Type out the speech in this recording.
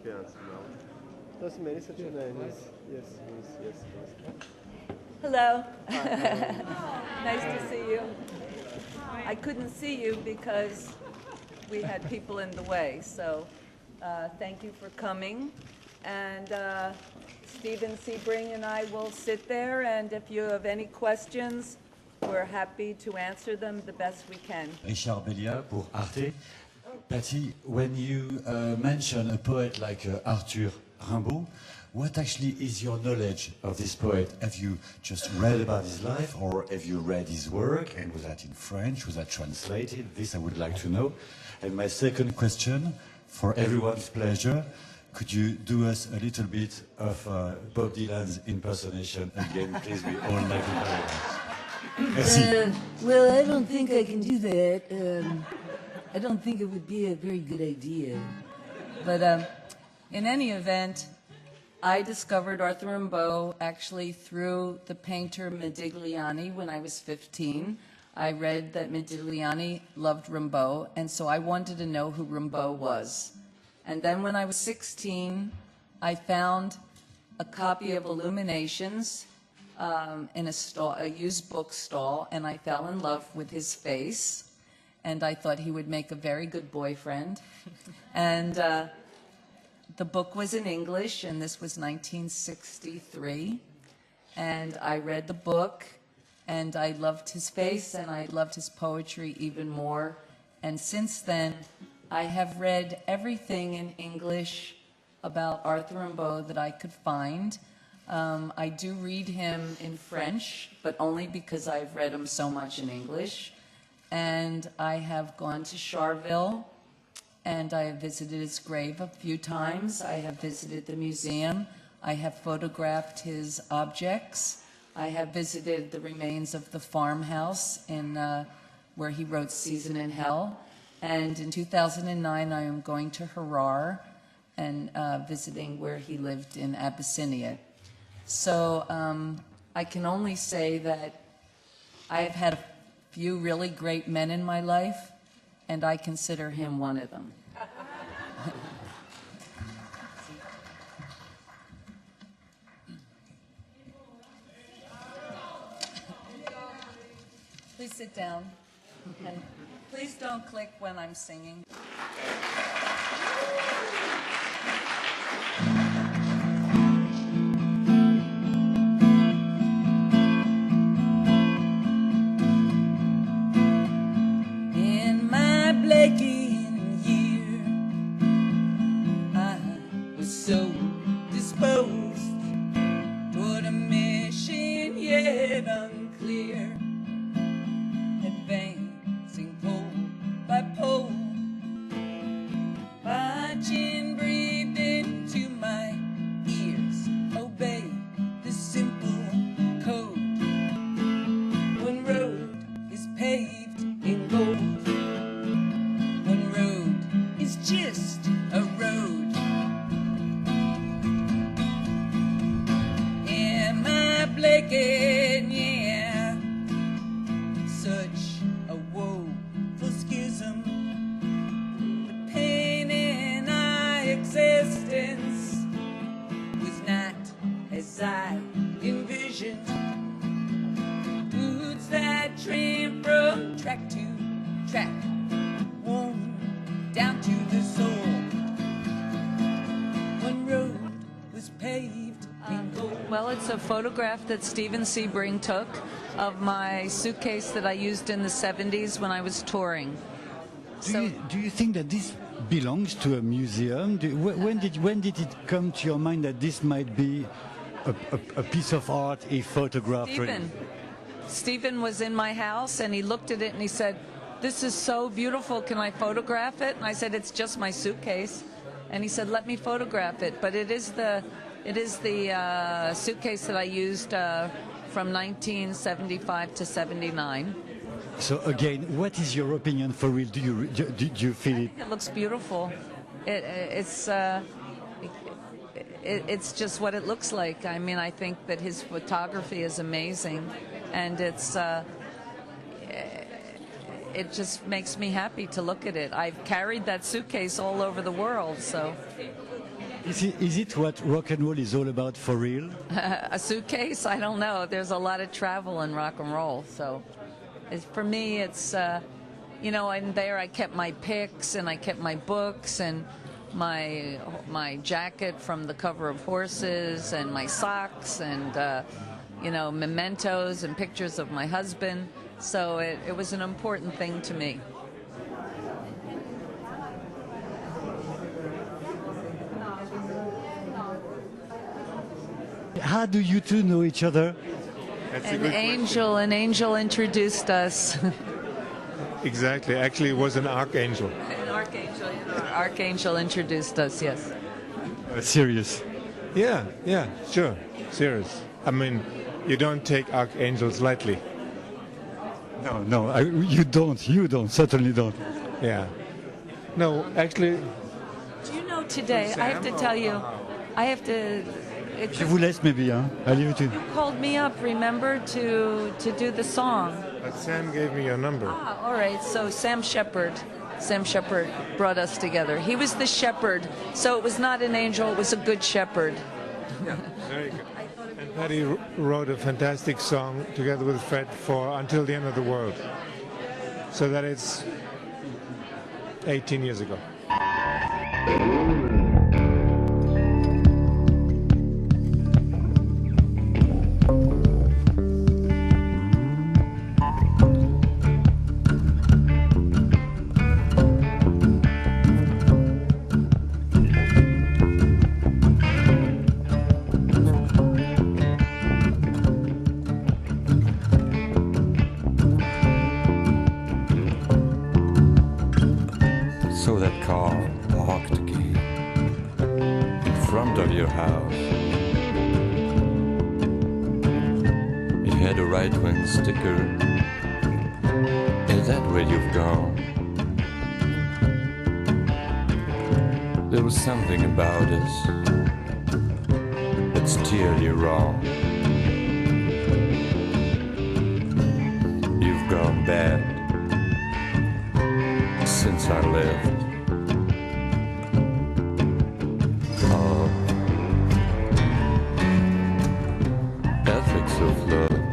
That's Melissa Chennai. Yes. Hello. Nice to see you. I couldn't see you because we had people in the way, so thank you for coming. And Stephen Sebring and I will sit there, and if you have any questions, we're happy to answer them the best we can. Richard Bellia pour Arte. Patti, when you mention a poet like Arthur Rimbaud, what actually is your knowledge of this poet? Have you just read about his life, or have you read his work, and was that in French? Was that translated? This I would like to know. And my second question, for everyone's pleasure, could you do us a little bit of Bob Dylan's impersonation again, please? We all like it very much. Merci. Well, I don't think I can do that. I don't think it would be a very good idea. But in any event, I discovered Arthur Rimbaud actually through the painter Modigliani when I was 15. I read that Modigliani loved Rimbaud, and so I wanted to know who Rimbaud was. And then when I was 16, I found a copy of Illuminations in a used book stall, and I fell in love with his face. And I thought he would make a very good boyfriend. And the book was in English, and this was 1963. And I read the book, and I loved his face, and I loved his poetry even more. And since then, I have read everything in English about Arthur Rimbaud that I could find. I do read him in French, but only because I've read him so much in English. And I have gone to Charleville, and I have visited his grave a few times. I have visited the museum. I have photographed his objects. I have visited the remains of the farmhouse in where he wrote Season in Hell. And in 2009, I am going to Harar and visiting where he lived in Abyssinia. So I can only say that I have had a few really great men in my life, and I consider him one of them. Please sit down, and please don't click when I'm singing. Well, it's a photograph that Stephen Sebring took of my suitcase that I used in the 70s when I was touring. Do you think that this belongs to a museum? When did it come to your mind that this might be a piece of art, a photograph? Stephen was in my house, and he looked at it and he said, "This is so beautiful, can I photograph it?" And I said, "It's just my suitcase." And he said, "Let me photograph it." But it is the suitcase that I used from 1975 to 79. So again, what is your opinion for real? Do you feel it? It looks beautiful. It's just what it looks like. I mean, I think that his photography is amazing, and it just makes me happy to look at it. I've carried that suitcase all over the world, so. Is it what rock and roll is all about for real? A suitcase? I don't know. There's a lot of travel in rock and roll. So for me, it's, you know, and there I kept my picks and I kept my books and my jacket from the cover of Horses and my socks and, you know, mementos and pictures of my husband. So it was an important thing to me. How do you two know each other? That's a An good angel introduced us. question. Exactly. Actually, it was an archangel. An archangel introduced us, yes. Serious. Yeah, sure. Serious. I mean, you don't take archangels lightly. No, you don't, certainly don't. Yeah. No, actually, Do you know today, I have to tell you, I have to... Je vous laisse maybe, hein? Allez, tu... called me up, remember, to do the song. but Sam gave me your number. Ah, all right, so Sam Shepard brought us together. He was the shepherd, so it was not an angel, it was a good shepherd. Very good. And Patti wrote a fantastic song together with Fred for Until the End of the World. So that it's 18 years ago. So that car parked again in front of your house. It had a right-wing sticker. Is that where you've gone? There was something about us that's clearly wrong. You've gone bad since I left. Ethics of love.